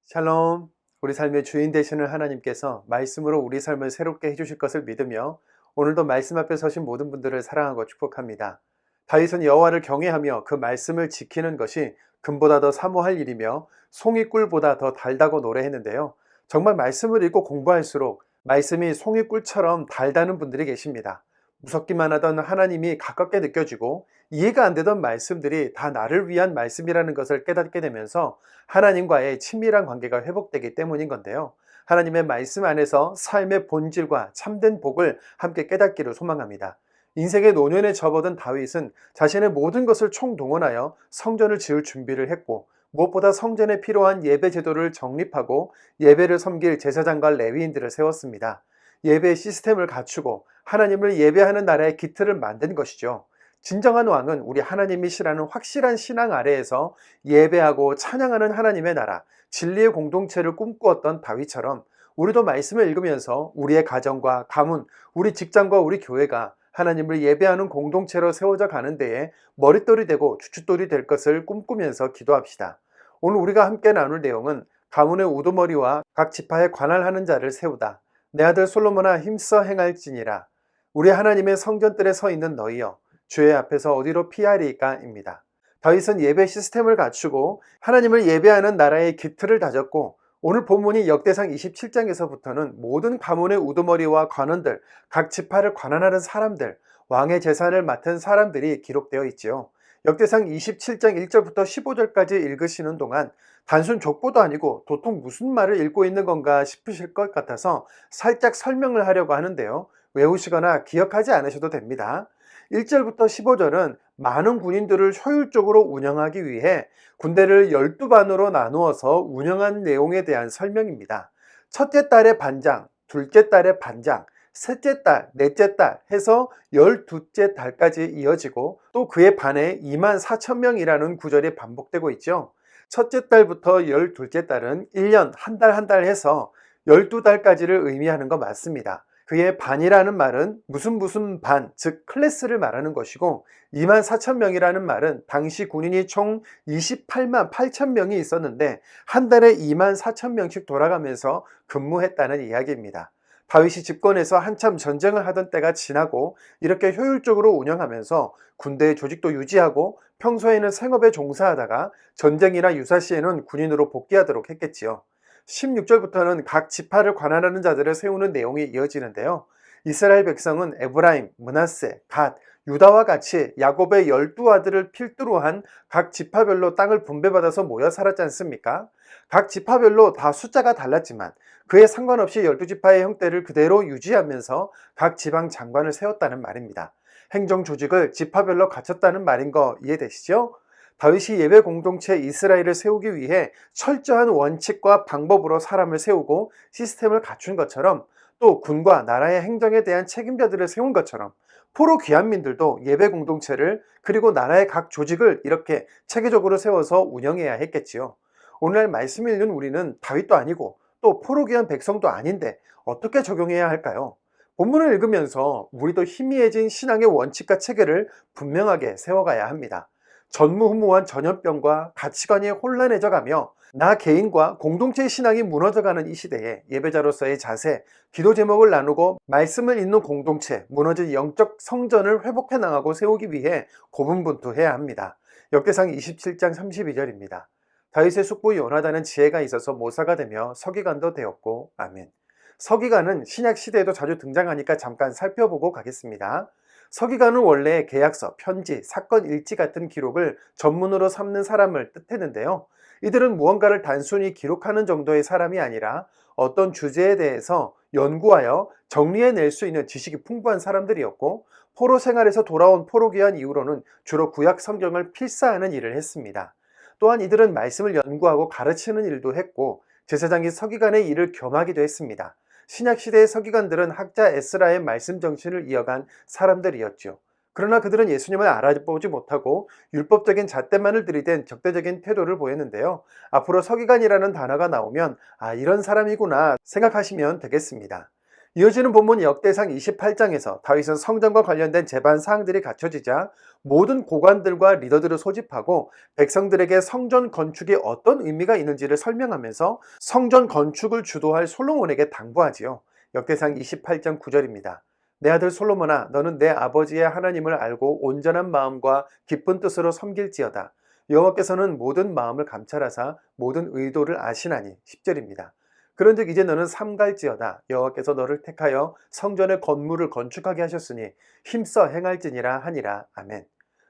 샬롬. 우리 삶의 주인 되시는 하나님께서 말씀으로 우리 삶을 새롭게 해주실 것을 믿으며 오늘도 말씀 앞에 서신 모든 분들을 사랑하고 축복합니다. 다윗은 여호와를 경외하며 그 말씀을 지키는 것이 금보다 더 사모할 일이며 송이꿀보다 더 달다고 노래했는데요. 정말 말씀을 읽고 공부할수록 말씀이 송이꿀처럼 달다는 분들이 계십니다. 무섭기만 하던 하나님이 가깝게 느껴지고 이해가 안 되던 말씀들이 다 나를 위한 말씀이라는 것을 깨닫게 되면서 하나님과의 친밀한 관계가 회복되기 때문인 건데요. 하나님의 말씀 안에서 삶의 본질과 참된 복을 함께 깨닫기를 소망합니다. 인생의 노년에 접어든 다윗은 자신의 모든 것을 총동원하여 성전을 지을 준비를 했고, 무엇보다 성전에 필요한 예배 제도를 정립하고 예배를 섬길 제사장과 레위인들을 세웠습니다. 예배 시스템을 갖추고 하나님을 예배하는 나라의 기틀을 만든 것이죠. 진정한 왕은 우리 하나님이시라는 확실한 신앙 아래에서 예배하고 찬양하는 하나님의 나라, 진리의 공동체를 꿈꾸었던 다윗처럼 우리도 말씀을 읽으면서 우리의 가정과 가문, 우리 직장과 우리 교회가 하나님을 예배하는 공동체로 세워져 가는 데에 머릿돌이 되고 주춧돌이 될 것을 꿈꾸면서 기도합시다. 오늘 우리가 함께 나눌 내용은 가문의 우두머리와 각 지파에 관할하는 자를 세우다. 내 아들 솔로몬아 힘써 행할지니라. 우리 하나님의 성전들에 서 있는 너희여, 주의 앞에서 어디로 피하리까입니다. 다윗은 예배 시스템을 갖추고 하나님을 예배하는 나라의 기틀을 다졌고, 오늘 본문이 역대상 27장에서부터는 모든 가문의 우두머리와 관원들, 각 지파를 관할하는 사람들, 왕의 재산을 맡은 사람들이 기록되어 있지요. 역대상 27장 1절부터 15절까지 읽으시는 동안 단순 족보도 아니고 도통 무슨 말을 읽고 있는 건가 싶으실 것 같아서 살짝 설명을 하려고 하는데요. 외우시거나 기억하지 않으셔도 됩니다. 1절부터 15절은 많은 군인들을 효율적으로 운영하기 위해 군대를 12반으로 나누어서 운영한 내용에 대한 설명입니다. 첫째 달에 반장, 둘째 달에 반장, 셋째 달, 넷째 달 해서 12째 달까지 이어지고, 또 그에 반해 24,000명이라는 구절이 반복되고 있죠. 첫째 달부터 12째 달은 1년 한 달 한 달 해서 12달까지를 의미하는 거 맞습니다. 그의 반이라는 말은 무슨 반, 즉 클래스를 말하는 것이고, 24,000명이라는 말은 당시 군인이 총 28만 8천 명이 있었는데 한 달에 24,000명씩 돌아가면서 근무했다는 이야기입니다. 다윗이 집권해서 한참 전쟁을 하던 때가 지나고 이렇게 효율적으로 운영하면서 군대의 조직도 유지하고 평소에는 생업에 종사하다가 전쟁이나 유사시에는 군인으로 복귀하도록 했겠지요. 16절부터는 각 지파를 관할하는 자들을 세우는 내용이 이어지는데요. 이스라엘 백성은 에브라임, 므낫세, 갓, 유다와 같이 야곱의 12아들을 필두로 한 각 지파별로 땅을 분배받아서 모여 살았지 않습니까? 각 지파별로 다 숫자가 달랐지만 그에 상관없이 12지파의 형태를 그대로 유지하면서 각 지방 장관을 세웠다는 말입니다. 행정 조직을 지파별로 갖췄다는 말인 거 이해되시죠? 다윗이 예배 공동체 이스라엘을 세우기 위해 철저한 원칙과 방법으로 사람을 세우고 시스템을 갖춘 것처럼, 또 군과 나라의 행정에 대한 책임자들을 세운 것처럼 포로 귀환민들도 예배 공동체를 그리고 나라의 각 조직을 이렇게 체계적으로 세워서 운영해야 했겠지요. 오늘날 말씀 읽는 우리는 다윗도 아니고 또 포로 귀환 백성도 아닌데 어떻게 적용해야 할까요? 본문을 읽으면서 우리도 희미해진 신앙의 원칙과 체계를 분명하게 세워가야 합니다. 전무후무한 전염병과 가치관이 혼란해져 가며 나 개인과 공동체의 신앙이 무너져가는 이 시대에 예배자로서의 자세, 기도 제목을 나누고 말씀을 읽는 공동체, 무너진 영적 성전을 회복해 나가고 세우기 위해 고군분투해야 합니다. 역대상 27장 32절입니다. 다윗의 숙부 요나단은 지혜가 있어서 모사가 되며 서기관도 되었고. 아멘. 서기관은 신약 시대에도 자주 등장하니까 잠깐 살펴보고 가겠습니다. 서기관은 원래 계약서, 편지, 사건 일지 같은 기록을 전문으로 삼는 사람을 뜻했는데요. 이들은 무언가를 단순히 기록하는 정도의 사람이 아니라 어떤 주제에 대해서 연구하여 정리해낼 수 있는 지식이 풍부한 사람들이었고, 포로 생활에서 돌아온 포로 귀환 이후로는 주로 구약 성경을 필사하는 일을 했습니다. 또한 이들은 말씀을 연구하고 가르치는 일도 했고, 제사장이 서기관의 일을 겸하기도 했습니다. 신약시대의 서기관들은 학자 에스라의 말씀 정신을 이어간 사람들이었죠. 그러나 그들은 예수님을 알아보지 못하고 율법적인 잣대만을 들이댄 적대적인 태도를 보였는데요. 앞으로 서기관이라는 단어가 나오면 이런 사람이구나 생각하시면 되겠습니다. 이어지는 본문 역대상 28장에서 다윗은 성전과 관련된 제반 사항들이 갖춰지자 모든 고관들과 리더들을 소집하고 백성들에게 성전 건축이 어떤 의미가 있는지를 설명하면서 성전 건축을 주도할 솔로몬에게 당부하지요. 역대상 28장 9절입니다. 내 아들 솔로몬아, 너는 내 아버지의 하나님을 알고 온전한 마음과 기쁜 뜻으로 섬길지어다. 여호와께서는 모든 마음을 감찰하사 모든 의도를 아시나니. 10절입니다. 그런즉 이제 너는 삼갈지어다. 여호와께서 너를 택하여 성전의 건물을 건축하게 하셨으니 힘써 행할지니라 하니라. 아멘.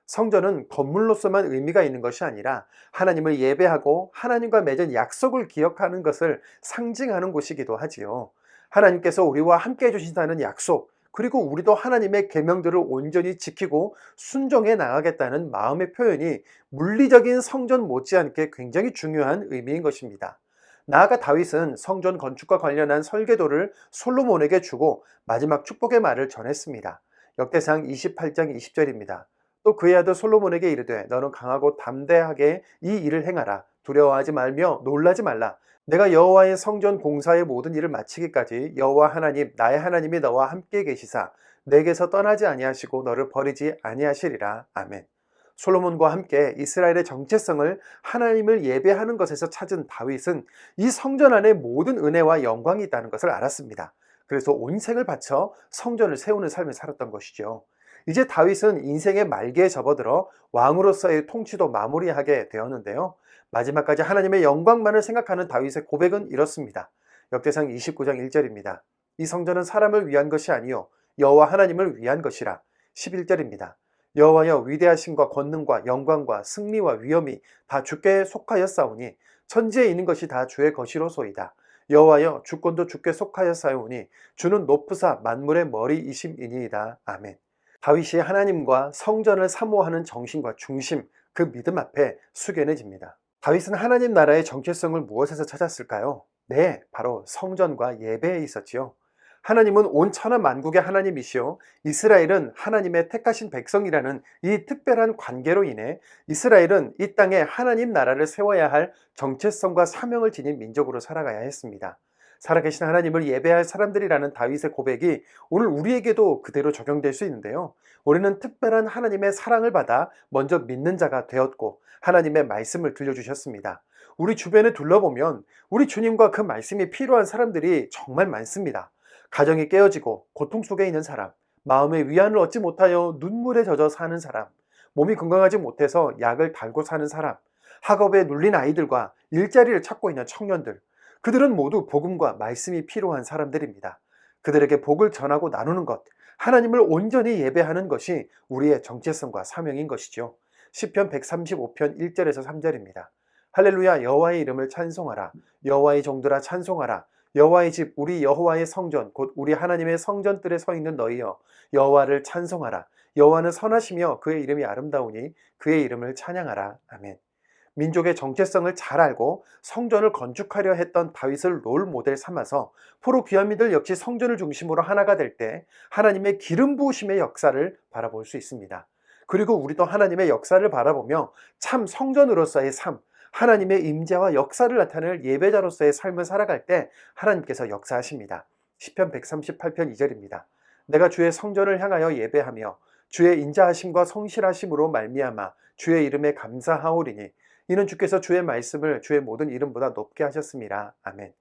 성전은 건물로서만 의미가 있는 것이 아니라 하나님을 예배하고 하나님과 맺은 약속을 기억하는 것을 상징하는 곳이기도 하지요. 하나님께서 우리와 함께 해주신다는 약속, 그리고 우리도 하나님의 계명들을 온전히 지키고 순종해 나가겠다는 마음의 표현이 물리적인 성전 못지않게 굉장히 중요한 의미인 것입니다. 나아가 다윗은 성전 건축과 관련한 설계도를 솔로몬에게 주고 마지막 축복의 말을 전했습니다. 역대상 28장 20절입니다. 또 그의 아들 솔로몬에게 이르되 너는 강하고 담대하게 이 일을 행하라. 두려워하지 말며 놀라지 말라. 내가 여호와의 성전 공사의 모든 일을 마치기까지 여호와 하나님 나의 하나님이 너와 함께 계시사 내게서 떠나지 아니하시고 너를 버리지 아니하시리라. 아멘. 솔로몬과 함께 이스라엘의 정체성을 하나님을 예배하는 것에서 찾은 다윗은 이 성전 안에 모든 은혜와 영광이 있다는 것을 알았습니다. 그래서 온 생을 바쳐 성전을 세우는 삶을 살았던 것이죠. 이제 다윗은 인생의 말기에 접어들어 왕으로서의 통치도 마무리하게 되었는데요. 마지막까지 하나님의 영광만을 생각하는 다윗의 고백은 이렇습니다. 역대상 29장 1절입니다. 이 성전은 사람을 위한 것이 아니요 여호와 하나님을 위한 것이라. 11절입니다. 여호와여 위대하심과 권능과 영광과 승리와 위엄이 다 주께 속하였사오니 천지에 있는 것이 다 주의 것이로소이다. 여호와여 주권도 주께 속하였사오니 주는 높으사 만물의 머리이심이니이다. 아멘. 다윗이 하나님과 성전을 사모하는 정신과 중심, 그 믿음 앞에 숙연해집니다. 다윗은 하나님 나라의 정체성을 무엇에서 찾았을까요? 네, 바로 성전과 예배에 있었지요. 하나님은 온 천하 만국의 하나님이시오 이스라엘은 하나님의 택하신 백성이라는 이 특별한 관계로 인해 이스라엘은 이 땅에 하나님 나라를 세워야 할 정체성과 사명을 지닌 민족으로 살아가야 했습니다. 살아계신 하나님을 예배할 사람들이라는 다윗의 고백이 오늘 우리에게도 그대로 적용될 수 있는데요. 우리는 특별한 하나님의 사랑을 받아 먼저 믿는 자가 되었고 하나님의 말씀을 들려주셨습니다. 우리 주변에 둘러보면 우리 주님과 그 말씀이 필요한 사람들이 정말 많습니다. 가정이 깨어지고 고통 속에 있는 사람, 마음의 위안을 얻지 못하여 눈물에 젖어 사는 사람, 몸이 건강하지 못해서 약을 달고 사는 사람, 학업에 눌린 아이들과 일자리를 찾고 있는 청년들, 그들은 모두 복음과 말씀이 필요한 사람들입니다. 그들에게 복을 전하고 나누는 것, 하나님을 온전히 예배하는 것이 우리의 정체성과 사명인 것이죠. 시편 135편 1절에서 3절입니다. 할렐루야 여호와의 이름을 찬송하라. 여호와의 종들아 찬송하라. 여호와의 집 우리 여호와의 성전 곧 우리 하나님의 성전들에 서 있는 너희여 여호와를 찬송하라. 여호와는 선하시며 그의 이름이 아름다우니 그의 이름을 찬양하라. 아멘. 민족의 정체성을 잘 알고 성전을 건축하려 했던 다윗을 롤 모델 삼아서 포로 귀환민들 역시 성전을 중심으로 하나가 될 때 하나님의 기름 부으심의 역사를 바라볼 수 있습니다. 그리고 우리도 하나님의 역사를 바라보며 참 성전으로서의 삶, 하나님의 임재와 역사를 나타낼 예배자로서의 삶을 살아갈 때 하나님께서 역사하십니다. 시편 138편 2절입니다. 내가 주의 성전을 향하여 예배하며 주의 인자하심과 성실하심으로 말미암아 주의 이름에 감사하오리니 이는 주께서 주의 말씀을 주의 모든 이름보다 높게 하셨습니다. 아멘.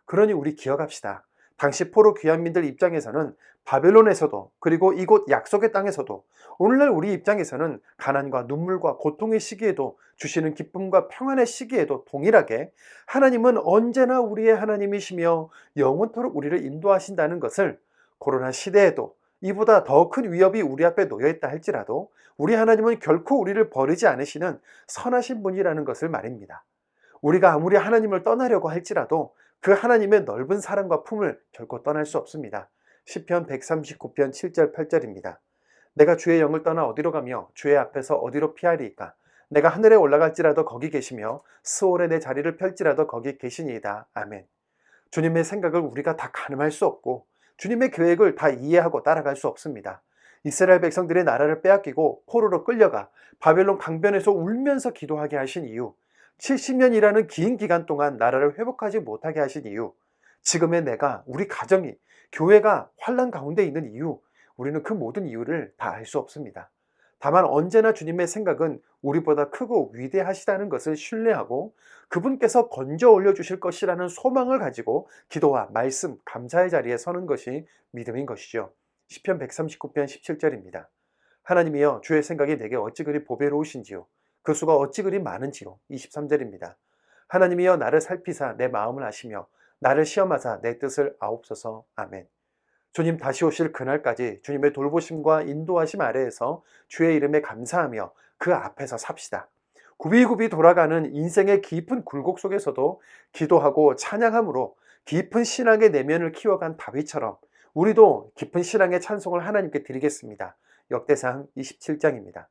그러니 우리 기억합시다. 당시 포로 귀환민들 입장에서는 바벨론에서도 그리고 이곳 약속의 땅에서도 오늘날 우리 입장에서는 가난과 눈물과 고통의 시기에도 주시는 기쁨과 평안의 시기에도 동일하게 하나님은 언제나 우리의 하나님이시며 영원토록 우리를 인도하신다는 것을 코로나 시대에도 이보다 더 큰 위협이 우리 앞에 놓여있다 할지라도 우리 하나님은 결코 우리를 버리지 않으시는 선하신 분이라는 것을 말입니다. 우리가 아무리 하나님을 떠나려고 할지라도 그 하나님의 넓은 사랑과 품을 결코 떠날 수 없습니다. 시편 139편 7절 8절입니다. 내가 주의 영을 떠나 어디로 가며 주의 앞에서 어디로 피하리이까. 내가 하늘에 올라갈지라도 거기 계시며 스올에 내 자리를 펼지라도 거기 계시니이다. 아멘. 주님의 생각을 우리가 다 가늠할 수 없고 주님의 계획을 다 이해하고 따라갈 수 없습니다. 이스라엘 백성들의 나라를 빼앗기고 포로로 끌려가 바벨론 강변에서 울면서 기도하게 하신 이유, 70년이라는 긴 기간 동안 나라를 회복하지 못하게 하신 이유, 지금의 내가, 우리 가정이, 교회가 환난 가운데 있는 이유, 우리는 그 모든 이유를 다 알 수 없습니다. 다만 언제나 주님의 생각은 우리보다 크고 위대하시다는 것을 신뢰하고 그분께서 건져 올려주실 것이라는 소망을 가지고 기도와 말씀, 감사의 자리에 서는 것이 믿음인 것이죠. 시편 139편 17절입니다. 하나님이여, 주의 생각이 내게 어찌 그리 보배로우신지요, 그 수가 어찌 그리 많은지요. 23절입니다. 하나님이여, 나를 살피사 내 마음을 아시며 나를 시험하사 내 뜻을 아옵소서. 아멘. 주님 다시 오실 그날까지 주님의 돌보심과 인도하심 아래에서 주의 이름에 감사하며 그 앞에서 삽시다. 굽이굽이 돌아가는 인생의 깊은 굴곡 속에서도 기도하고 찬양함으로 깊은 신앙의 내면을 키워간 다윗처럼 우리도 깊은 신앙의 찬송을 하나님께 드리겠습니다. 역대상 27장입니다.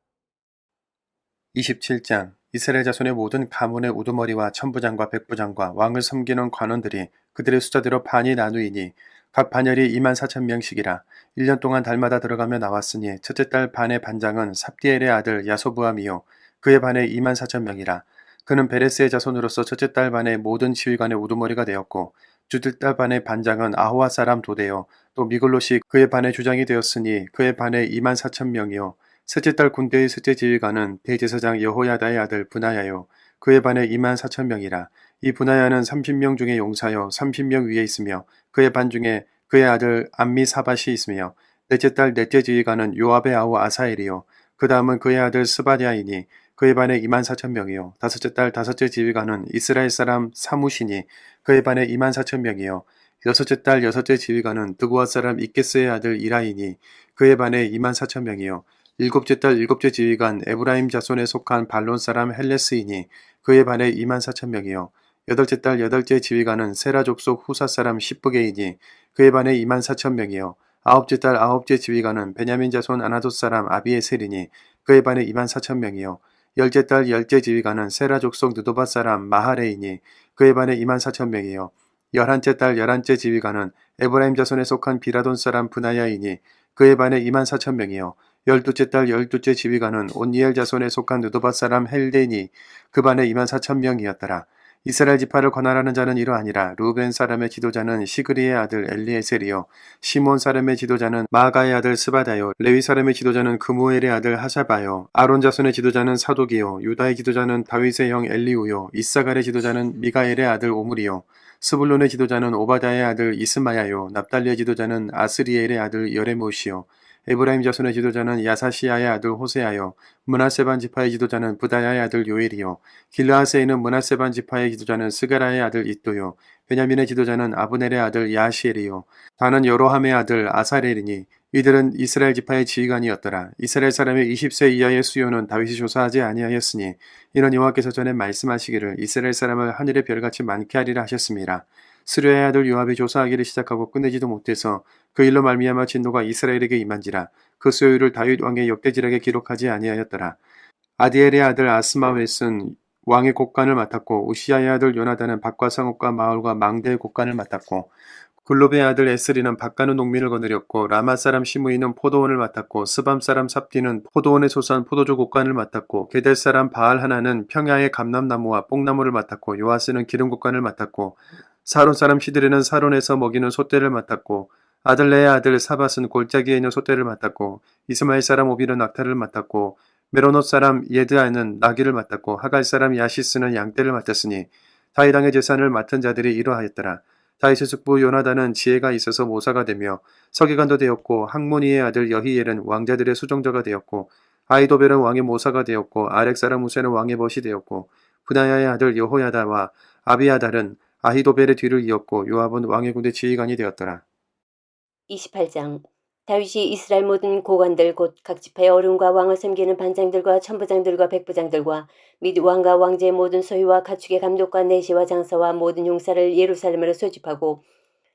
27장. 이스라엘 자손의 모든 가문의 우두머리와 천부장과 백부장과 왕을 섬기는 관원들이 그들의 숫자대로 반이 나누이니 각 반열이 24,000명씩이라. 1년 동안 달마다 들어가며 나왔으니 첫째 달 반의 반장은 삽디엘의 아들 야소부암이요 그의 반에 24,000명이라. 그는 베레스의 자손으로서 첫째 달 반의 모든 지휘관의 우두머리가 되었고 둘째 달 반의 반장은 아호와 사람 도데요 또 미글롯이 그의 반의 주장이 되었으니 그의 반에 24,000명이요 셋째 달 군대의 셋째 지휘관은 대제사장 여호야다의 아들 브나야요 그의 반에 24,000명이라. 이 브나야는 30명 중에 용사여 30명 위에 있으며 그의 반 중에 그의 아들 암미사밧이 있으며 넷째 달 넷째 지휘관은 요압의 아우 아사엘이요 그 다음은 그의 아들 스바랴이니 그의 반에 24,000명이요 다섯째 달 다섯째 지휘관은 이스라엘 사람 사무시니 그의 반에 24,000명이요 여섯째 달 여섯째 지휘관은 드고아 사람 이케스의 아들 이라이니 그의 반에 24,000명이요 일곱째 달 일곱째 지휘관 에브라임 자손에 속한 발론 사람 헬레스이니 그의 반에 24,000명이요 여덟째 달 여덟째 지휘관은 세라 족속 후사 사람 시브게이니 그의 반에 24,000명이요 아홉째 달 아홉째 지휘관은 베냐민 자손 아나돗 사람 아비에셀이니 그의 반에 24,000명이요 열째 달 열째 지휘관은 세라 족속 느도바 사람 마하레이니 그의 반에 24,000명이요 열한째 달 열한째 지휘관은 에브라임 자손에 속한 비라돈 사람 브나야이니 그의 반에 24,000명이요 열두째 달 열두째 지휘관은 온니엘 자손에 속한 느도바 사람 헬데니 그 반에 24,000명이었더라. 이스라엘 지파를 관할하는 자는 이러하니라. 루벤 사람의 지도자는 시그리의 아들 엘리에셀이요 시몬 사람의 지도자는 마가의 아들 스바다요 레위 사람의 지도자는 그무엘의 아들 하샤바요 아론 자손의 지도자는 사독이요 유다의 지도자는 다윗의 형 엘리우요 이사갈의 지도자는 미가엘의 아들 오므리요 스불론의 지도자는 오바다의 아들 이스마야요 납달리의 지도자는 아스리엘의 아들 여레못이요 에브라임 자손의 지도자는 야사시아의 아들 호세아요 므낫세 반 지파의 지도자는 부다야의 아들 요엘이요 길르앗에 있는 므낫세 반 지파의 지도자는 스가라의 아들 이또요 베냐민의 지도자는 아브넬의 아들 야시엘이요 다는 여로함의 아들 아사렐이니 이들은 이스라엘 지파의 지휘관이었더라. 이스라엘 사람의 20세 이하의 수요는 다윗이 조사하지 아니하였으니 이는 여호와께서 전에 말씀하시기를 이스라엘 사람을 하늘의 별같이 많게 하리라 하셨습니다. 스루야의 아들 요압이 조사하기를 시작하고 끝내지도 못해서 그 일로 말미암아 진노가 이스라엘에게 임한지라. 그 소요를 다윗 왕의 역대지락에 기록하지 아니하였더라. 아디엘의 아들 아스마웻은 왕의 곡간을 맡았고 우시아의 아들 요나단은 밭과 상옥과 마을과 망대의 곡간을 맡았고 글롭의 아들 에스리는 밭가는 농민을 거느렸고 라마 사람 시므이는 포도원을 맡았고 스밤 사람 삽디는 포도원에 소산 포도주 곡간을 맡았고 게델 사람 바알 하나는 평야의 감람나무와 뽕나무를 맡았고 요아스는 기름 곡간을 맡았고 사론 사람 시드레는 사론에서 먹이는 솥대를 맡았고 아들레의 아들 사밧은 골짜기에 있는 솥대를 맡았고 이스마엘 사람 오빌은 낙타를 맡았고 메로노 사람 예드아는 나귀를 맡았고 하갈 사람 야시스는 양떼를 맡았으니 다윗 왕의 재산을 맡은 자들이 이러하였더라. 다윗의 숙부 요나단은 지혜가 있어서 모사가 되며 서기관도 되었고 학모니의 아들 여히엘은 왕자들의 수종자가 되었고 아이도벨은 왕의 모사가 되었고 아렉 사람 우세는 왕의 벗이 되었고 브나야의 아들 여호야다와 아비아달은 아히도벨의 뒤를 이었고 요압은 왕의 군대 지휘관이 되었더라. 28장. 다윗이 이스라엘 모든 고관들 곧 각 지파의 어른과 왕을 섬기는 반장들과 천부장들과 백부장들과 및 왕과 왕제의 모든 소유와 가축의 감독과 내시와 장사와 모든 용사를 예루살렘으로 소집하고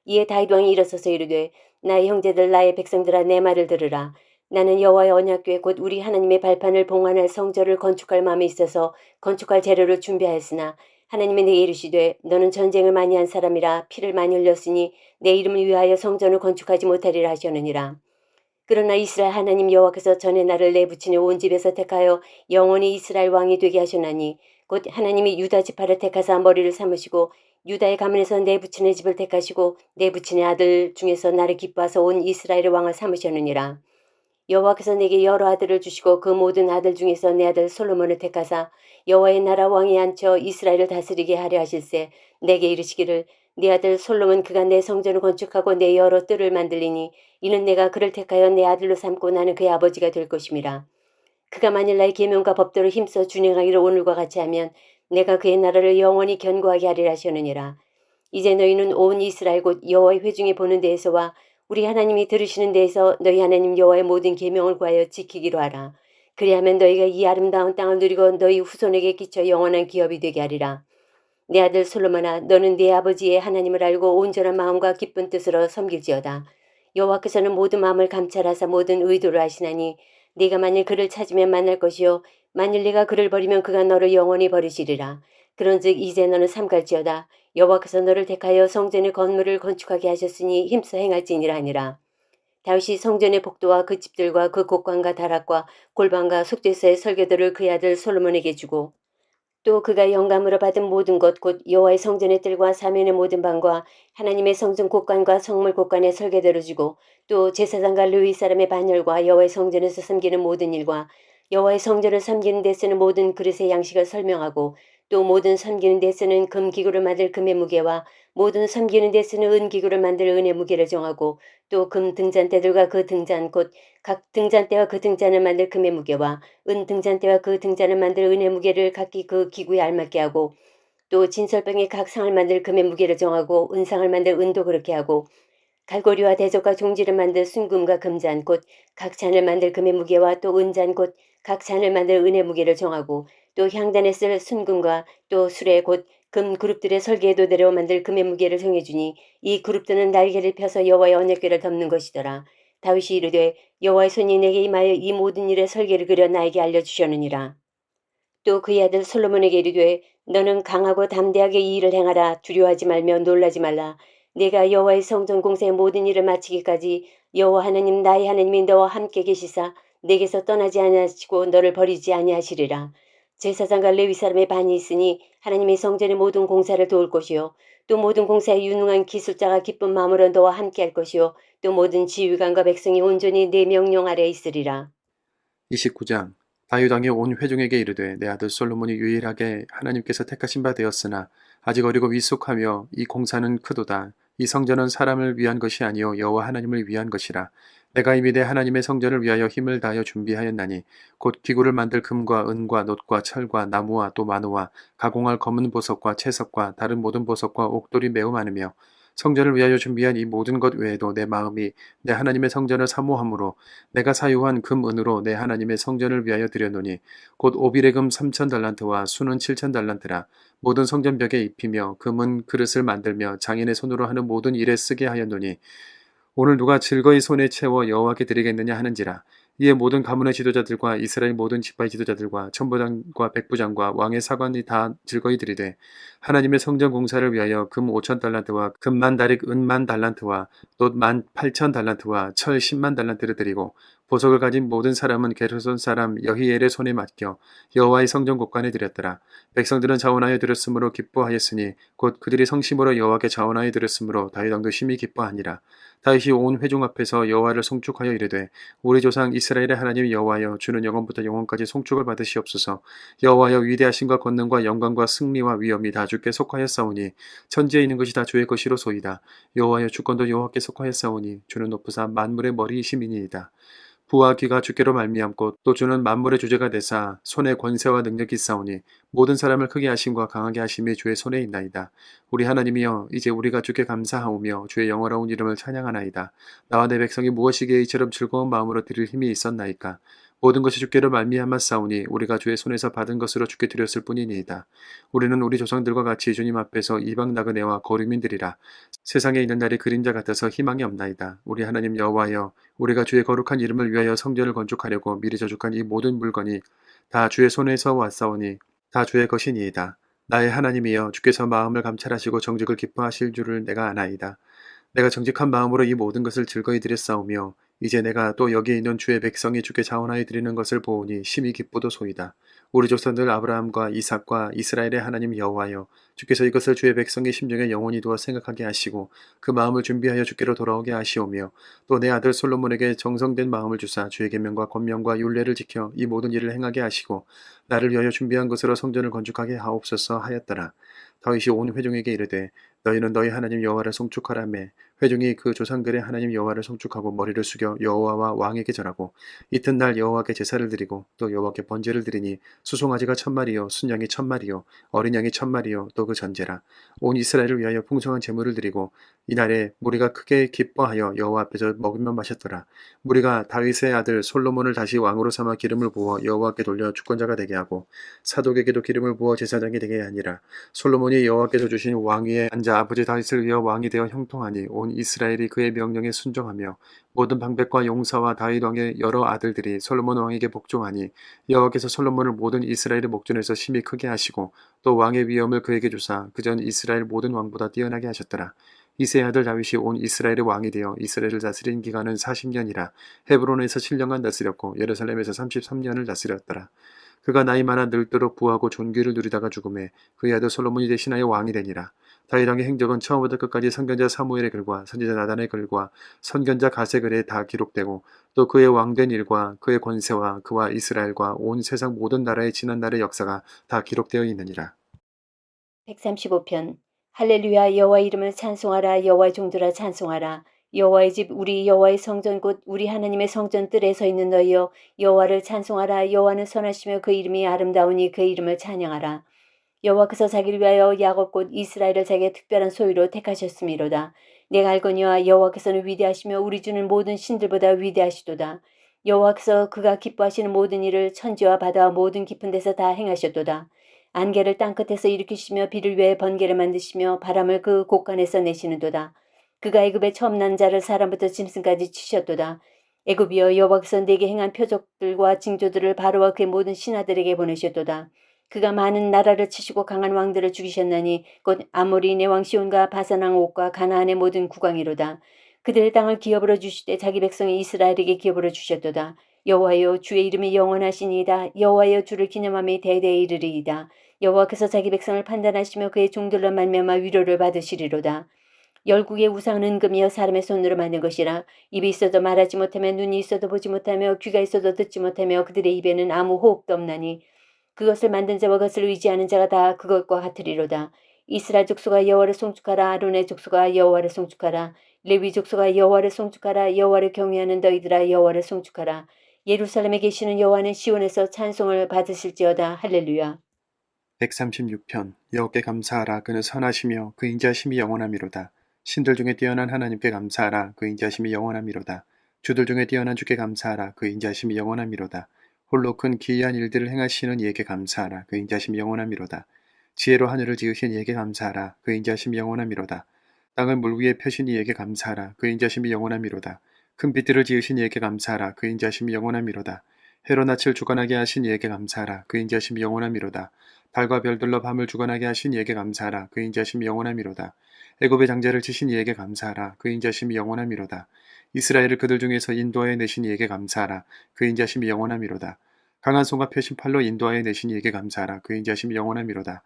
이에 다윗 왕이 일어서서 이르되 나의 형제들 나의 백성들아 내 말을 들으라. 나는 여호와의 언약궤 곧 우리 하나님의 발판을 봉안할 성전을 건축할 마음이 있어서 건축할 재료를 준비하였으나 하나님이 내게 이르시되 너는 전쟁을 많이 한 사람이라 피를 많이 흘렸으니 내 이름을 위하여 성전을 건축하지 못하리라 하셨느니라. 그러나 이스라엘 하나님 여호와께서 전에 나를 내 부친의 온 집에서 택하여 영원히 이스라엘 왕이 되게 하셨나니 곧 하나님이 유다 지파를 택하사 머리를 삼으시고 유다의 가문에서 내 부친의 집을 택하시고 내 부친의 아들 중에서 나를 기뻐하사 온 이스라엘의 왕을 삼으셨느니라. 여호와께서 내게 여러 아들을 주시고 그 모든 아들 중에서 내 아들 솔로몬을 택하사 여호와의 나라 왕에 앉혀 이스라엘을 다스리게 하려 하실세 내게 이르시기를 네 아들 솔로몬 그가 내 성전을 건축하고 내 여러 뜰을 만들리니 이는 내가 그를 택하여 내 아들로 삼고 나는 그의 아버지가 될 것임이라. 그가 만일 나의 계명과 법도를 힘써 준행하기를 오늘과 같이 하면 내가 그의 나라를 영원히 견고하게 하리라 하셨느니라. 이제 너희는 온 이스라엘 곧 여호와의 회중에 보는 데에서와 우리 하나님이 들으시는 데에서 너희 하나님 여호와의 모든 계명을 구하여 지키기로 하라. 그리하면 너희가 이 아름다운 땅을 누리고 너희 후손에게 끼쳐 영원한 기업이 되게 하리라. 내 아들 솔로몬아 너는 네 아버지의 하나님을 알고 온전한 마음과 기쁜 뜻으로 섬길지어다. 여호와께서는 모든 마음을 감찰하사 모든 의도를 아시나니 네가 만일 그를 찾으면 만날 것이요 만일 네가 그를 버리면 그가 너를 영원히 버리시리라. 그런즉 이제 너는 삼갈지어다. 여호와께서 너를 택하여 성전의 건물을 건축하게 하셨으니 힘써 행할지니라 하니라. 다윗이 성전의 복도와 그 집들과 그 곡관과 다락과 골방과 속죄소의 설계도를 그의 아들 솔로몬에게 주고 또 그가 영감으로 받은 모든 것 곧 여호와의 성전의 뜰과 사면의 모든 방과 하나님의 성전 곳간과 성물 곳간의 설계도를 주고 또 제사장과 르위 사람의 반열과 여호와의 성전에서 섬기는 모든 일과 여호와의 성전을 섬기는 데 쓰는 모든 그릇의 양식을 설명하고 또 모든 섬기는 데 쓰는 금 기구를 만들 금의 무게와 모든 섬기는 데 쓰는 은 기구를 만들 은의 무게를 정하고 또 금 등잔대들과 그 등잔 곧 각 등잔대와 그 등잔을 만들 금의 무게와 은 등잔대와 그 등잔을 만들 은의 무게를 각기 그 기구에 알맞게 하고 또 진설병에 각 상을 만들 금의 무게를 정하고 은상을 만들 은도 그렇게 하고 갈고리와 대적과 종지를 만들 순금과 금잔 곧 각 잔을 만들 금의 무게와 또 은잔 곧 각 잔을 만들 은의 무게를 정하고 또 향단에 쓸 순금과 또 수레 곧 금 그룹들의 설계도대로 만들 금의 무게를 정해주니 이 그룹들은 날개를 펴서 여호와의 언약궤를 덮는 것이더라. 다윗이 이르되 여호와의 손이 내게 임하여 이 모든 일의 설계를 그려 나에게 알려주셨느니라. 또 그의 아들 솔로몬에게 이르되 너는 강하고 담대하게 이 일을 행하라. 두려워하지 말며 놀라지 말라. 내가 여호와의 성전 공사의 모든 일을 마치기까지 여호와 하나님 나의 하나님이 너와 함께 계시사 내게서 떠나지 아니하시고 너를 버리지 아니하시리라. 제사장과 레위 사람의 반이 있으니 하나님의 성전의 모든 공사를 도울 것이요 또 모든 공사에 유능한 기술자가 기쁜 마음으로 너와 함께 할 것이요 또 모든 지휘관과 백성이 온전히 내 명령 아래 있으리라. 29장 다윗 왕이 온 회중에게 이르되 내 아들 솔로몬이 유일하게 하나님께서 택하신 바 되었으나 아직 어리고 위속하며 이 공사는 크도다. 이 성전은 사람을 위한 것이 아니요 여호와 하나님을 위한 것이라. 내가 이미 내 하나님의 성전을 위하여 힘을 다하여 준비하였나니 곧 기구를 만들 금과 은과 놋과 철과 나무와 또 마노와 가공할 검은 보석과 채석과 다른 모든 보석과 옥돌이 매우 많으며 성전을 위하여 준비한 이 모든 것 외에도 내 마음이 내 하나님의 성전을 사모함으로 내가 사유한 금 은으로 내 하나님의 성전을 위하여 드렸노니 곧 오빌의 금 3,000달란트와 수는 7,000달란트라. 모든 성전 벽에 입히며 금은 그릇을 만들며 장인의 손으로 하는 모든 일에 쓰게 하였노니 오늘 누가 즐거이 손에 채워 여호와께 드리겠느냐 하는지라. 이에 모든 가문의 지도자들과 이스라엘 모든 지파의 지도자들과 천부장과 백부장과 왕의 사관이 다 즐거이 드리되 하나님의 성전 공사를 위하여 금 5,000달란트와 금 10,000다릭 은 10,000달란트와 놋 18,000달란트와 철 100,000달란트를 드리고 보석을 가진 모든 사람은 게르손 사람 여히엘의 손에 맡겨 여호와의 성전 곳간에 드렸더라. 백성들은 자원하여 드렸으므로 기뻐하였으니 곧 그들이 성심으로 여호와께 자원하여 드렸으므로 다윗 왕도 심히 기뻐하니라. 다윗이 온 회중 앞에서 여호와를 송축하여 이르되 우리 조상 이스라엘의 하나님 여호와여 주는 영원부터 영원까지 송축을 받으시옵소서. 여호와여 위대하신과 권능과 영광과 승리와 위엄이 다 주께 속하였사오니 천지에 있는 것이 다 주의 것이로소이다. 여호와여 주권도 여호와께 속하였사오니 주는 높으사 만물의 머리이심이니이다. 부와 귀가 주께로 말미암고 또 주는 만물의 주제가 되사 손에 권세와 능력이 있사오니 모든 사람을 크게 하심과 강하게 하심이 주의 손에 있나이다. 우리 하나님이여 이제 우리가 주께 감사하오며 주의 영화로운 이름을 찬양하나이다. 나와 내 백성이 무엇이기에 이처럼 즐거운 마음으로 드릴 힘이 있었나이까. 모든 것이 주께로 말미암았사오니 우리가 주의 손에서 받은 것으로 주께 드렸을 뿐이니이다. 우리는 우리 조상들과 같이 주님 앞에서 이방 나그네와 거류민들이라. 세상에 있는 날이 그림자 같아서 희망이 없나이다. 우리 하나님 여호와여 우리가 주의 거룩한 이름을 위하여 성전을 건축하려고 미리 저축한 이 모든 물건이 다 주의 손에서 왔사오니 다 주의 것이니이다. 나의 하나님이여 주께서 마음을 감찰하시고 정직을 기뻐하실 줄을 내가 아나이다. 내가 정직한 마음으로 이 모든 것을 즐거이 드렸사오며 이제 내가 또 여기 있는 주의 백성이 주께 자원하여 드리는 것을 보오니 심히 기쁘도소이다. 우리 조상들 아브라함과 이삭과 이스라엘의 하나님 여호와여, 주께서 이것을 주의 백성의 심령에 영원히 두어 생각하게 하시고 그 마음을 준비하여 주께로 돌아오게 하시오며, 또 내 아들 솔로몬에게 정성된 마음을 주사 주의 계명과 권명과 율례를 지켜 이 모든 일을 행하게 하시고 나를 위하여 준비한 것으로 성전을 건축하게 하옵소서 하였더라. 다윗이 온 회중에게 이르되, 너희는 너희 하나님 여호와를 송축하라매. 회중이 그 조상들의 하나님 여호와를 송축하고 머리를 숙여 여호와와 왕에게 절하고, 이튿날 여호와께 제사를 드리고 또 여호와께 번제를 드리니 수송아지가 1000마리요 순양이 1000마리요 어린 양이 1000마리요 또 그 전제라. 온 이스라엘을 위하여 풍성한 제물을 드리고 이날에 무리가 크게 기뻐하여 여호와 앞에서 먹으며 마셨더라. 무리가 다윗의 아들 솔로몬을 다시 왕으로 삼아 기름을 부어 여호와께 돌려 주권자가 되게 하고 사독에게도 기름을 부어 제사장이 되게 하니라. 솔로몬이 여호와께서 주신 왕위에 앉아 아버지 다윗을 위하여 왕이 되어 형통하니 온 이스라엘이 그의 명령에 순종하며 모든 방백과 용사와 다윗 왕의 여러 아들들이 솔로몬 왕에게 복종하니 여호와께서 솔로몬을 모든 이스라엘의 목전에서 심히 크게 하시고 또 왕의 위엄을 그에게 주사 그전 이스라엘 모든 왕보다 뛰어나게 하셨더라. 이새의 아들 다윗이 온 이스라엘의 왕이 되어 이스라엘을 다스린 기간은 40년이라. 헤브론에서 7년간 다스렸고 예루살렘에서 33년을 다스렸더라. 그가 나이 많아 늙도록 부하고 존귀를 누리다가 죽음에 그의 아들 솔로몬이 대신하여 왕이 되니라. 다윗 왕의 행적은 처음부터 끝까지 선견자 사무엘의 글과 선지자 나단의 글과 선견자 가세 글에 다 기록되고 또 그의 왕된 일과 그의 권세와 그와 이스라엘과 온 세상 모든 나라의 지난 날의 역사가 다 기록되어 있느니라. 135편. 할렐루야. 여호와 이름을 찬송하라. 여호와의 종들아 찬송하라. 여호와의 집 우리 여호와의 성전 곧 우리 하나님의 성전 뜰에 서 있는 너희여, 여호와를 찬송하라. 여호와는 선하시며 그 이름이 아름다우니 그 이름을 찬양하라. 여호와께서 자기를 위하여 야곱 곧 이스라엘을 자기의 특별한 소유로 택하셨음이로다. 내가 알거니와 여호와께서는 위대하시며 우리 주는 모든 신들보다 위대하시도다. 여호와께서 그가 기뻐하시는 모든 일을 천지와 바다와 모든 깊은 데서 다 행하셨도다. 안개를 땅끝에서 일으키시며 비를 위해 번개를 만드시며 바람을 그 곳간에서 내시는도다. 그가 애굽의 처음 난 자를 사람부터 짐승까지 치셨도다. 애굽이여, 여호와께서 내게 행한 표적들과 징조들을 바로와 그의 모든 신하들에게 보내셨도다. 그가 많은 나라를 치시고 강한 왕들을 죽이셨나니 곧 아모리인의 왕 시온과 바산 왕 옥과 가나안의 모든 국왕이로다. 그들의 땅을 기업으로 주시되 자기 백성이 이스라엘에게 기업으로 주셨도다. 여호와여, 주의 이름이 영원하시니이다. 여호와여, 주를 기념함이 대대에 이르리이다. 여호와께서 자기 백성을 판단하시며 그의 종들로 말미암아 위로를 받으시리로다. 열국의 우상은 은금이여 사람의 손으로 만든 것이라. 입이 있어도 말하지 못하며 눈이 있어도 보지 못하며 귀가 있어도 듣지 못하며 그들의 입에는 아무 호흡도 없나니 그것을 만든 자와 그것을 의지하는 자가 다 그것과 같으리로다. 이스라엘 족속아 여호와를 송축하라. 아론의 족속아 여호와를 송축하라. 레위 족속아 여호와를 송축하라. 여호와를 경외하는 너희들아 여호와를 송축하라. 예루살렘에 계시는 여호와는 시온에서 찬송을 받으실지어다. 할렐루야. 136편. 여호와께 감사하라. 그는 선하시며 그 인자심이 영원함이로다. 신들 중에 뛰어난 하나님께 감사하라. 그 인자심이 영원함이로다. 주들 중에 뛰어난 주께 감사하라. 그 인자심이 영원함이로다. 홀로 큰 기이한 일들을 행하시는 이에게 감사하라. 그 인자심이 영원함이로다. 지혜로 하늘을 지으신 이에게 감사하라. 그 인자심이 영원함이로다. 땅을 물 위에 펴신 이에게 감사하라. 그 인자심이 영원함이로다. 큰 빛들을 지으신 이에게 감사하라. 그 인자심이 영원함이로다. 해로 낯을 주관하게 하신 이에게 감사하라. 그 인자심이 영원함이로다. 달과 별들로 밤을 주관하게 하신 이에게 감사하라. 그 인자심이 영원함이로다. 애굽의 장자를 치신 이에게 감사하라. 그 인자심이 영원함이로다. 이스라엘을 그들 중에서 인도하여 내신 이에게 감사하라. 그 인자심이 영원함이로다. 강한 손과 펴신 팔로 인도하여 내신 이에게 감사하라. 그 인자심이 영원함이로다.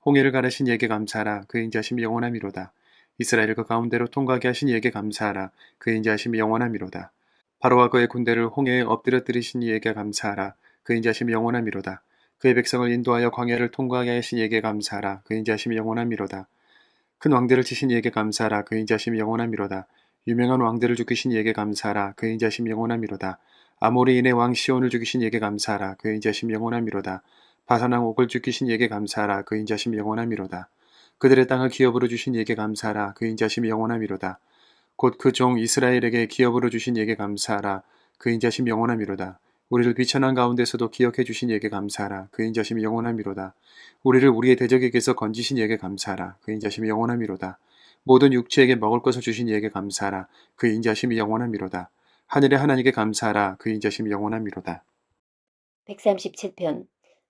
홍해를 가르신 이에게 감사하라. 그 인자심이 영원함이로다. 이스라엘을 그 가운데로 통과하게 하신 이에게 감사하라. 그 인자심이 영원함이로다. 바로와 그의 군대를 홍해에 엎드려뜨리신 이에게 감사하라. 그 인자심이 영원함이로다. 그의 백성을 인도하여 광야를 통과하게 하신 이에게 감사하라. 그 인자심이 영원함이로다. 큰 왕들을 치신 이에게 감사하라. 그 인자심이 영원함이로다. 유명한 왕들을 죽이신 이에게 감사하라. 그 인자심이 영원함이로다. 아모리인의 왕 시온을 죽이신 이에게 감사하라. 그 인자심이 영원함이로다. 바산 왕 옥을 죽이신 이에게 감사하라. 그 인자심이 영원함이로다. 그들의 땅을 기업으로 주신 이에게 감사하라. 그 인자심이 영원함이로다. 곧 그 종 이스라엘에게 기업으로 주신 이에게 감사하라. 그 인자심이 영원함이로다. 우리를 비천한 가운데서도 기억해 주신 이에게 감사하라. 그 인자심이 영원함이로다. 우리를 우리의 대적에게서 건지신 이에게 감사하라. 그 인자심이 영원함이로다. 모든 육체에게 먹을 것을 주신 이에게 감사하라. 그 인자심이 영원함이로다. 하늘의 하나님께 감사하라. 그 인자심이 영원함이로다. 137편.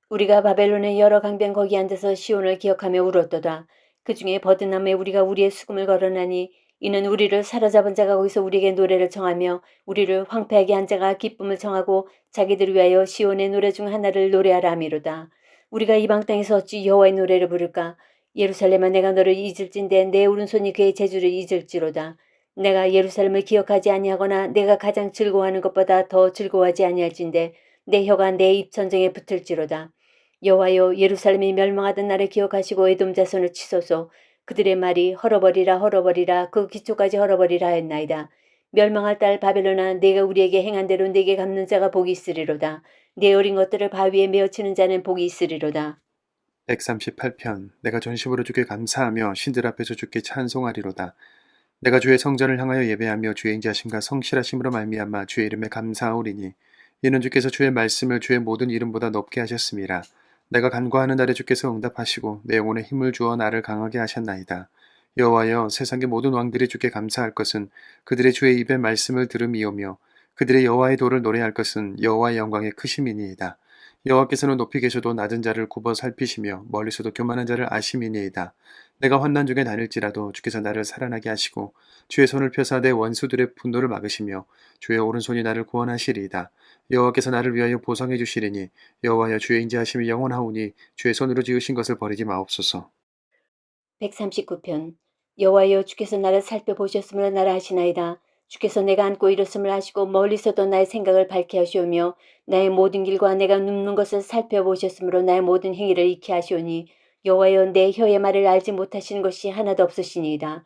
우리가 바벨론의 여러 강변 거기 앉아서 시온을 기억하며 울었도다. 그 중에 버드남에 우리가 우리의 수금을 걸어나니 이는 우리를 사로잡은 자가 거기서 우리에게 노래를 청하며 우리를 황폐하게 한 자가 기쁨을 청하고 자기들을 위하여 시온의 노래 중 하나를 노래하라 함이로다. 우리가 이방 땅에서 어찌 여호와의 노래를 부를까? 예루살렘아 내가 너를 잊을진대 내 오른손이 그의 재주를 잊을지로다. 내가 예루살렘을 기억하지 아니하거나 내가 가장 즐거워하는 것보다 더 즐거워하지 아니할진대 내 혀가 내 입천정에 붙을지로다. 여호와여 예루살렘이 멸망하던 날을 기억하시고 에돔 자손을 치소서. 그들의 말이 헐어버리라 헐어버리라 그 기초까지 헐어버리라 했나이다. 멸망할 딸 바벨론아 네가 우리에게 행한 대로 네게 갚는 자가 복이 있으리로다. 네 어린 것들을 바위에 메어치는 자는 복이 있으리로다. 138편 내가 전심으로 주께 감사하며 신들 앞에서 주께 찬송하리로다. 내가 주의 성전을 향하여 예배하며 주의 인자심과 성실하심으로 말미암아 주의 이름에 감사하오리니 이는 주께서 주의 말씀을 주의 모든 이름보다 높게 하셨음이라. 내가 간구하는 날에 주께서 응답하시고 내 영혼에 힘을 주어 나를 강하게 하셨나이다. 여호와여 세상의 모든 왕들이 주께 감사할 것은 그들의 주의 입의 말씀을 들음이오며 그들의 여호와의 도를 노래할 것은 여호와의 영광의 크심이니이다. 여호와께서는 높이 계셔도 낮은 자를 굽어 살피시며 멀리서도 교만한 자를 아심이니이다. 내가 환난 중에 다닐지라도 주께서 나를 살아나게 하시고 주의 손을 펴사 내 원수들의 분노를 막으시며 주의 오른손이 나를 구원하시리이다. 여호와께서 나를 위하여 보상해 주시리니 여호와여 주의 인자하심이 영원하오니 주의 손으로 지으신 것을 버리지 마옵소서. 139편 여호와여 주께서 나를 살펴보셨으므로 나를 하시나이다. 주께서 내가 앉고 일었음을 아시고 멀리서도 나의 생각을 밝게 하시오며 나의 모든 길과 내가 눕는 것을 살펴보셨으므로 나의 모든 행위를 익히 하시오니 여호와여 내 혀의 말을 알지 못하시는 것이 하나도 없으시니이다.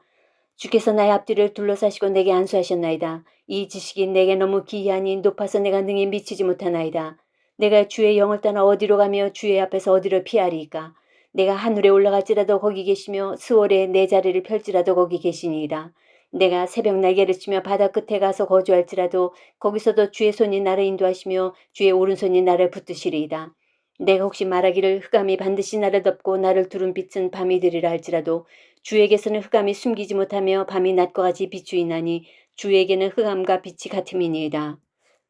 주께서 나의 앞뒤를 둘러싸시고 내게 안수하셨나이다. 이 지식이 내게 너무 기이하니 높아서 내가 능히 미치지 못하나이다. 내가 주의 영을 떠나 어디로 가며 주의 앞에서 어디로 피하리이까? 내가 하늘에 올라갈지라도 거기 계시며 스월에 내 자리를 펼지라도 거기 계시니이다. 내가 새벽 날개를 치며 바다 끝에 가서 거주할지라도 거기서도 주의 손이 나를 인도하시며 주의 오른손이 나를 붙드시리이다. 내가 혹시 말하기를 흑암이 반드시 나를 덮고 나를 두른 빛은 밤이 되리라 할지라도 주에게서는 흑암이 숨기지 못하며 밤이 낮과 같이 비추이나니 주에게는 흑암과 빛이 같음이니이다.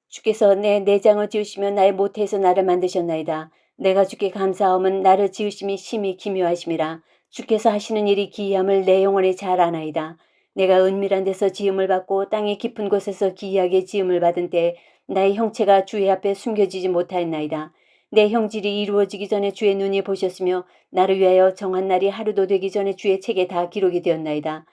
주께서 내 내장을 지으시며 나의 모태에서 나를 만드셨나이다. 내가 주께 감사함은 나를 지으심이 심히 기묘하심이라. 주께서 하시는 일이 기이함을 내 영혼이 잘 아나이다. 내가 은밀한 데서 지음을 받고 땅의 깊은 곳에서 기이하게 지음을 받은 때 나의 형체가 주의 앞에 숨겨지지 못하였나이다. 내 형질이 이루어지기 전에 주의 눈이 보셨으며 나를 위하여 정한 날이 하루도 되기 전에 주의 책에 다 기록이 되었나이다.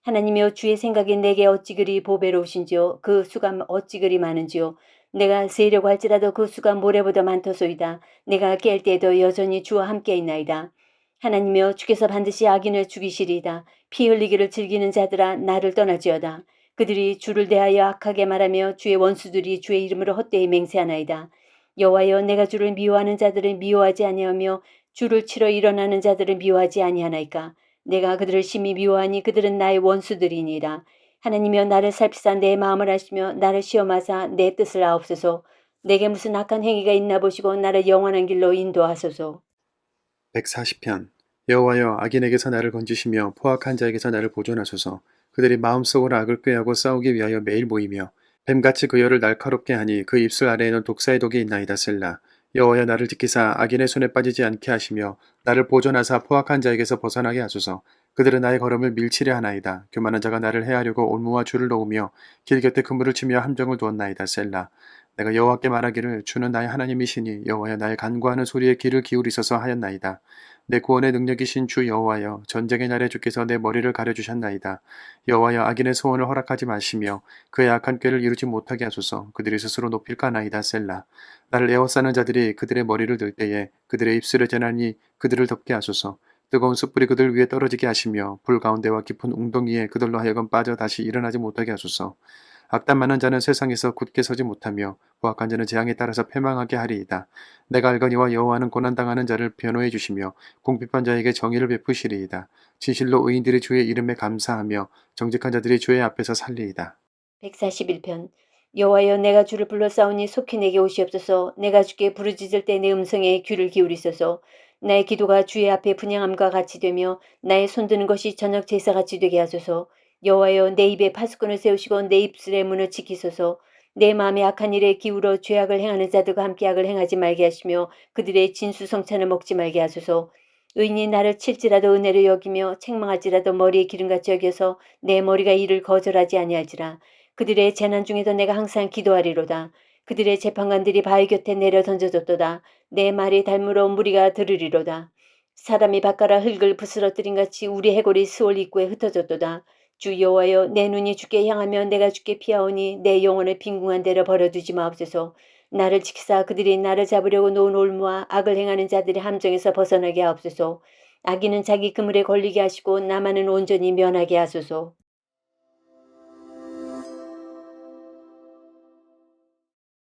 하나님이여 주의 생각이 내게 어찌 그리 보배로우신지요 그 수가 어찌 그리 많은지요 내가 세려고 할지라도 그 수가 모래보다 많더소이다. 내가 깰 때에도 여전히 주와 함께 있나이다. 하나님이여 주께서 반드시 악인을 죽이시리이다. 피 흘리기를 즐기는 자들아 나를 떠날지어다. 그들이 주를 대하여 악하게 말하며 주의 원수들이 주의 이름으로 헛되이 맹세하나이다. 여호와여 내가 주를 미워하는 자들을 미워하지 아니하며 주를 치러 일어나는 자들을 미워하지 아니하나이까. 내가 그들을 심히 미워하니 그들은 나의 원수들이니라. 하나님이여 나를 살피사 내 마음을 아시며 나를 시험하사 내 뜻을 아옵소서. 내게 무슨 악한 행위가 있나 보시고 나를 영원한 길로 인도하소서. 140편 여호와여 악인에게서 나를 건지시며 포악한 자에게서 나를 보존하소서. 그들이 마음속으로 악을 꾀하고 싸우기 위하여 매일 모이며 뱀같이 그 혀를 날카롭게 하니 그 입술 아래에는 독사의 독이 있나이다 셀라. 여호와여 나를 지키사 악인의 손에 빠지지 않게 하시며 나를 보존하사 포악한 자에게서 벗어나게 하소서. 그들은 나의 걸음을 밀치려 하나이다. 교만한 자가 나를 해하려고 올무와 줄을 놓으며 길 곁에 그물을 치며 함정을 두었나이다 셀라. 내가 여호와께 말하기를 주는 나의 하나님이시니 여호와여 나의 간구하는 소리에 귀를 기울이소서 하였나이다. 내 구원의 능력이신 주 여호와여 전쟁의 날에 주께서 내 머리를 가려주셨나이다. 여호와여 악인의 소원을 허락하지 마시며 그의 악한 꾀를 이루지 못하게 하소서. 그들이 스스로 높일까나이다 셀라. 나를 에워싸는 자들이 그들의 머리를 들 때에 그들의 입술의 재난이 그들을 덮게 하소서. 뜨거운 숯불이 그들 위에 떨어지게 하시며 불 가운데와 깊은 웅덩이에 그들로 하여금 빠져 다시 일어나지 못하게 하소서. 악담 많은 자는 세상에서 굳게 서지 못하며 포악한 자는 재앙에 따라서 패망하게 하리이다. 내가 알거니와 여호와는 고난당하는 자를 변호해 주시며 공핍한 자에게 정의를 베푸시리이다. 진실로 의인들이 주의 이름에 감사하며 정직한 자들이 주의 앞에서 살리이다. 141편 여호와여 내가 주를 불러싸우니 속히 내게 오시옵소서. 내가 주께 부르짖을 때 내 음성에 귀를 기울이소서. 나의 기도가 주의 앞에 분향함과 같이 되며 나의 손드는 것이 저녁 제사같이 되게 하소서. 여호와여 내 입에 파수꾼을 세우시고 내 입술의 문을 지키소서. 내 마음에 악한 일에 기울어 죄악을 행하는 자들과 함께 악을 행하지 말게 하시며 그들의 진수성찬을 먹지 말게 하소서. 의인이 나를 칠지라도 은혜로 여기며 책망할지라도 머리에 기름같이 여겨서 내 머리가 이를 거절하지 아니할지라. 그들의 재난 중에도 내가 항상 기도하리로다. 그들의 재판관들이 바위 곁에 내려 던져졌도다. 내 말이 달무러 무리가 들으리로다. 사람이 바깥 흙을 부스러뜨린 같이 우리 해골이 스올 입구에 흩어졌도다. 주 여호와여, 내 눈이 주께 향하며 내가 주께 피하오니 내 영혼을 빈궁한 데로 버려두지 마옵소서. 나를 지키사 그들이 나를 잡으려고 놓은 올무와 악을 행하는 자들의 함정에서 벗어나게 하옵소서. 악인은 자기 그물에 걸리게 하시고 나만은 온전히 면하게 하소서.